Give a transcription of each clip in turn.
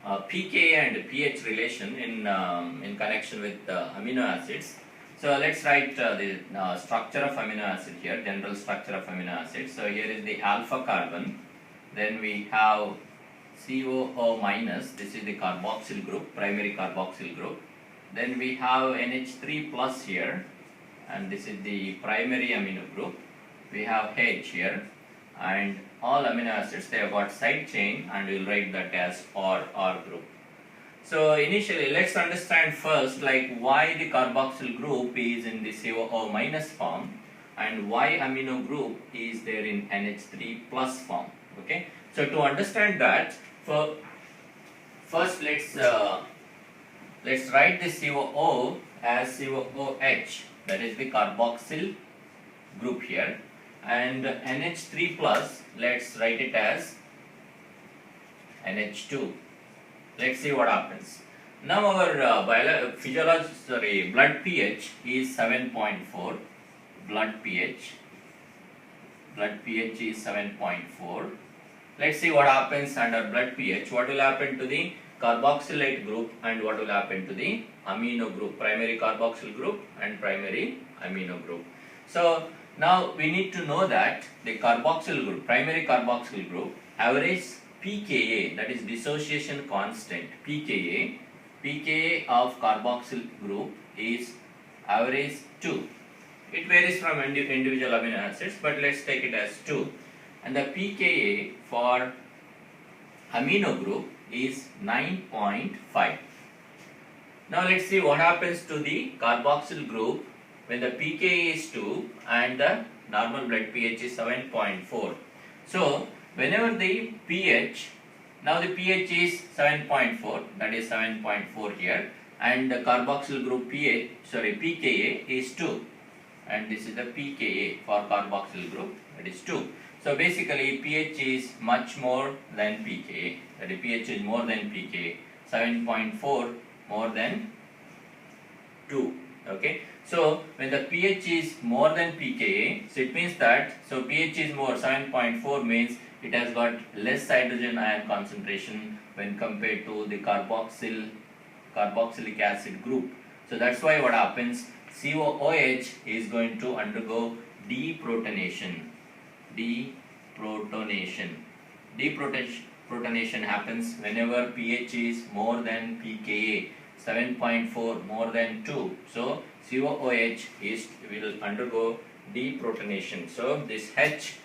pKa and pH relation in connection with amino acids. So let's write the structure of amino acid here, general structure of amino acid. So here is the alpha carbon, then we have COO minus, this is the carboxyl group, primary carboxyl group. Then we have NH3 plus here, and this is the primary amino group. We have H here, and all amino acids, they have got side chain, and we'll write that as R group. So initially, let's understand first like why the carboxyl group is in the COO minus form and why amino group is there in NH3 plus form. Okay. So to understand that, first let's write the COO as COOH, that is the carboxyl group here, and NH3 plus, let's write it as NH2. Let's see what happens. Now our blood pH is 7.4. Blood pH is 7.4. Let's see what happens under blood pH. What will happen to the carboxylate group and what will happen to the amino group, primary carboxyl group and primary amino group. So now we need to know that the carboxyl group, primary carboxyl group, average pKa, that is dissociation constant, pKa of carboxyl group is average 2. It varies from individual amino acids, but let's take it as 2. And the pKa for amino group is 9.5. Now let's see what happens to the carboxyl group when the pKa is 2 and the normal blood pH is 7.4. So whenever the pH, now the pH is 7.4, that is 7.4 here, and the carboxyl group pKa is 2, and this is the pKa for carboxyl group, that is 2. So basically pH is much more than pKa, that is pH is more than pKa, 7.4 more than 2. Okay, so when the pH is more than pKa, so it means that, so pH is more, 7.4 means it has got less hydrogen ion concentration when compared to the carboxylic acid group. So that's why what happens, COOH is going to undergo deprotonation. Deprotonation happens whenever pH is more than pKa, 7.4 more than 2. So COOH will undergo deprotonation. So this H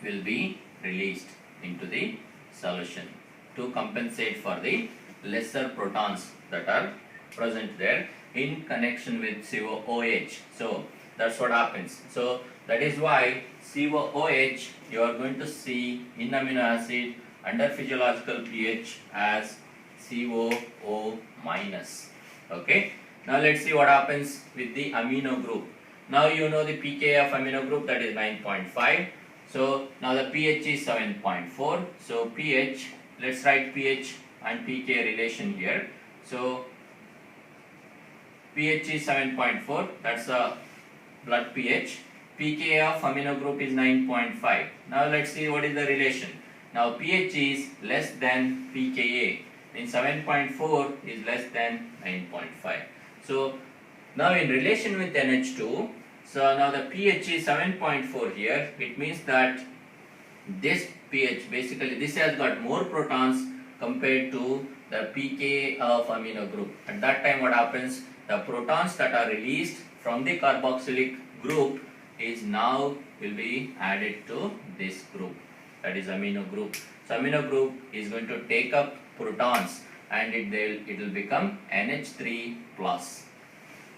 will be released into the solution to compensate for the lesser protons that are present there in connection with COOH. So that's what happens. So that is why COOH you are going to see in amino acid under physiological pH as COO minus. Okay. Now let's see what happens with the amino group. Now you know the pKa of amino group, that is 9.5. So now the pH is 7.4. So pH, let's write pH and pKa relation here. So pH is 7.4, that's a blood pH. pKa of amino group is 9.5. Now let's see what is the relation. Now pH is less than pKa, means 7.4 is less than 9.5. So now in relation with NH2, so now the pH is 7.4 here. It means that this pH, basically this has got more protons compared to the pKa of amino group. At that time what happens, the protons that are released from the carboxylic group is now will be added to this group, that is amino group. So amino group is going to take up protons and it will become NH3 plus.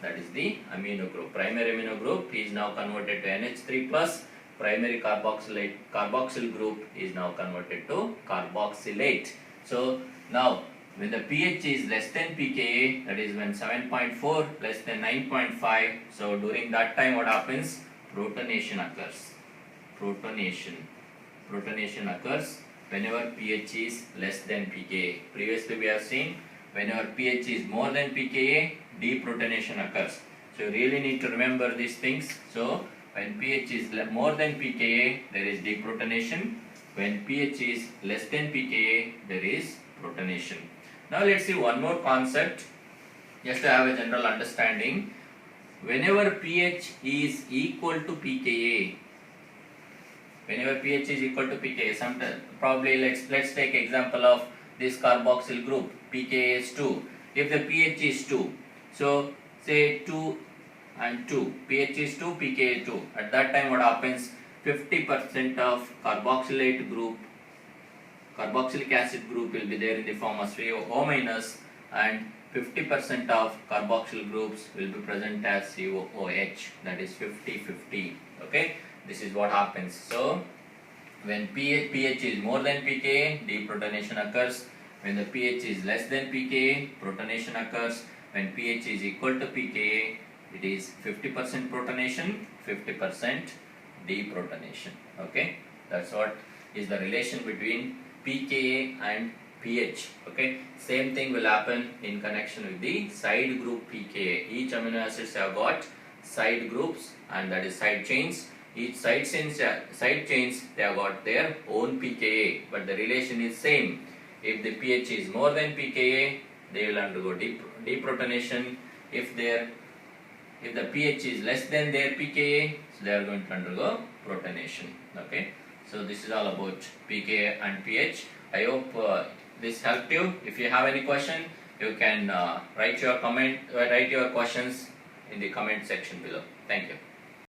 That is the amino group. Primary amino group is now converted to NH3 plus. Primary carboxyl group is now converted to carboxylate. So now when the pH is less than pKa, that is when 7.4 less than 9.5, so during that time what happens? Protonation occurs. Protonation occurs whenever pH is less than pKa. Previously we have seen whenever pH is more than pKa, deprotonation occurs. So you really need to remember these things. So when pH is more than pKa, there is deprotonation. When pH is less than pKa, there is protonation. Now let's see one more concept, just to have a general understanding. Whenever pH is equal to pKa, whenever pH is equal to pKa, sometimes probably let's take example of this carboxyl group, pKa is 2. If the pH is 2, so say 2 and 2, pH is 2, pKa 2. At that time what happens? 50% of carboxylate group, carboxylic acid group will be there in the form of COO minus, and 50% of carboxyl groups will be present as COOH, that is 50-50. Okay, this is what happens. So when pH is more than pKa, deprotonation occurs. When the pH is less than pKa, protonation occurs. When pH is equal to pKa, it is 50% protonation, 50% deprotonation. Okay, that's what is the relation between pKa and pH. Okay, same thing will happen in connection with the side group pKa. Each amino acids have got side groups, and that is side chains. Each side chains they have got their own pKa, but the relation is same. If the pH is more than pKa, they will undergo deprotonation. If the pH is less than their pKa, so they are going to undergo protonation. Okay, so this is all about pKa and pH. I hope this helped you. If you have any question, you can write your questions in the comment section below. Thank you.